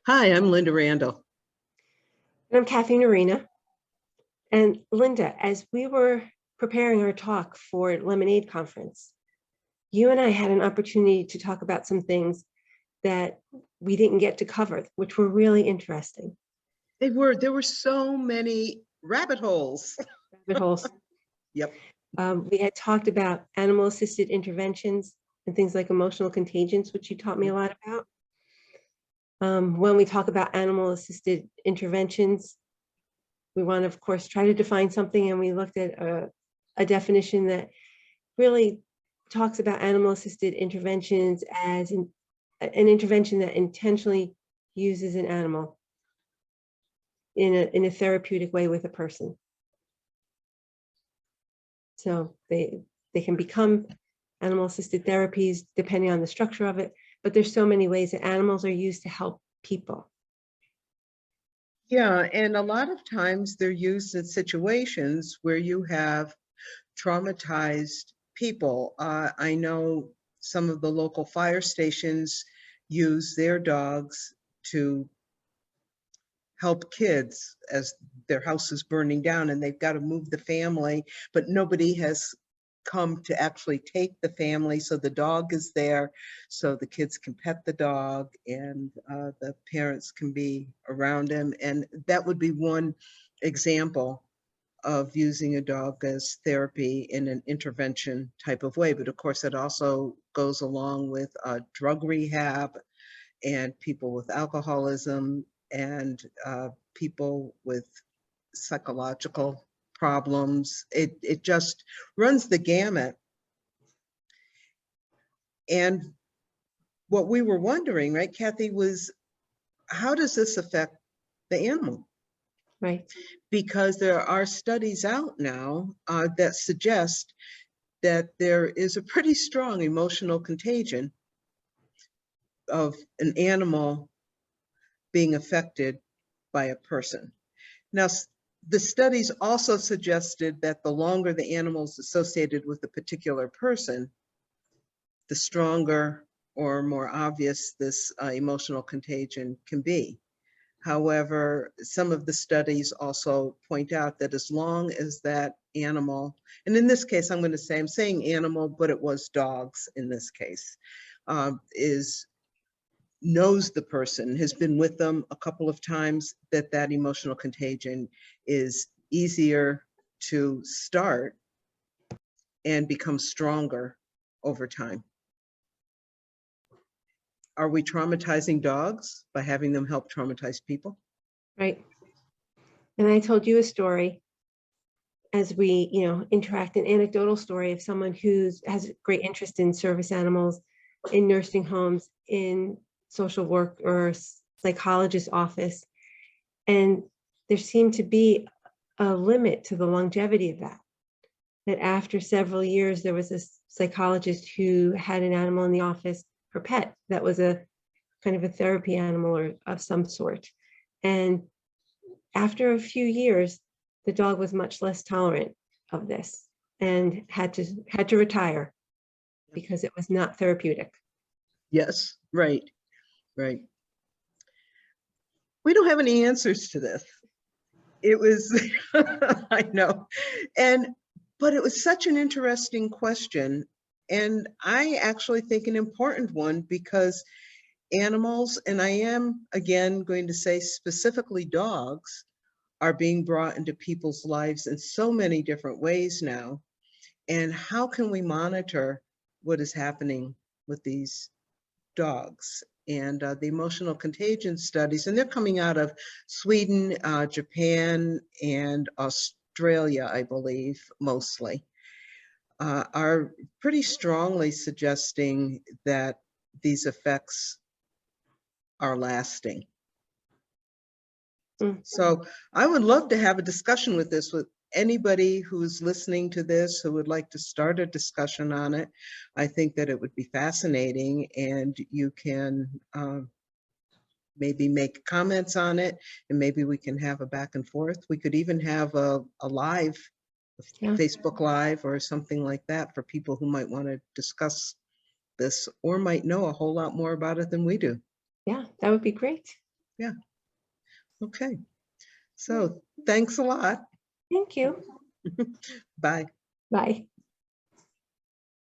Hi, I'm Linda Randall. And I'm Kathleen Arena. And Linda, as we were preparing our talk for Lemonade Conference, you and I had an opportunity to talk about some things that we didn't get to cover, which were really interesting. There were so many rabbit holes. Rabbit holes. Yep. We had talked about animal-assisted interventions and things like emotional contagions, which you taught me a lot about. When we talk about animal-assisted interventions, we want to, of course, try to define something, and we looked at a definition that really talks about animal-assisted interventions as an intervention that intentionally uses an animal in a therapeutic way with a person. So they can become animal-assisted therapies depending on the structure of it, but there's so many ways that animals are used to help people. Yeah, and a lot of times they're used in situations where you have traumatized people. I know some of the local fire stations use their dogs to help kids as their house is burning down and they've got to move the family, but nobody has come to actually take the family. So the dog is there so the kids can pet the dog and the parents can be around him. And that would be one example of using a dog as therapy in an intervention type of way. But of course, it also goes along with drug rehab and people with alcoholism and people with psychological problems. It just runs the gamut. And what we were wondering, right, Kathy, was how does this affect the animal? Right. Because there are studies out now that suggest that there is a pretty strong emotional contagion of an animal being affected by a person. Now, the studies also suggested that the longer the animal is associated with a particular person, the stronger or more obvious this emotional contagion can be. However, some of the studies also point out that as long as that animal, and in this case, I'm saying animal, but it was dogs in this case, knows the person, has been with them a couple of times, that emotional contagion is easier to start and become stronger over time. Are we traumatizing dogs by having them help traumatize people? Right. And I told you a story as we, interact, an anecdotal story of someone who has great interest in service animals, in nursing homes, in social work or psychologist's office. And there seemed to be a limit to the longevity of that after several years, there was a psychologist who had an animal in the office, her pet, that was a kind of a therapy animal or of some sort. And after a few years, the dog was much less tolerant of this and had to retire because it was not therapeutic. Yes, right. We don't have any answers to this. It was, I know, but it was such an interesting question. And I actually think an important one, because animals, and I am again going to say specifically dogs, are being brought into people's lives in so many different ways now. And how can we monitor what is happening with these dogs? And the emotional contagion studies, and they're coming out of Sweden, Japan, and Australia, I believe, mostly, are pretty strongly suggesting that these effects are lasting. So I would love to have a discussion with anybody who's listening to this who would like to start a discussion on it. I think that it would be fascinating, and you can maybe make comments on it, and maybe we can have a back and forth. We could even have a live, Facebook Live or something like that, for people who might want to discuss this or might know a whole lot more about it than we do. Yeah, that would be great. Okay. So thanks a lot. Thank you. Bye. Bye.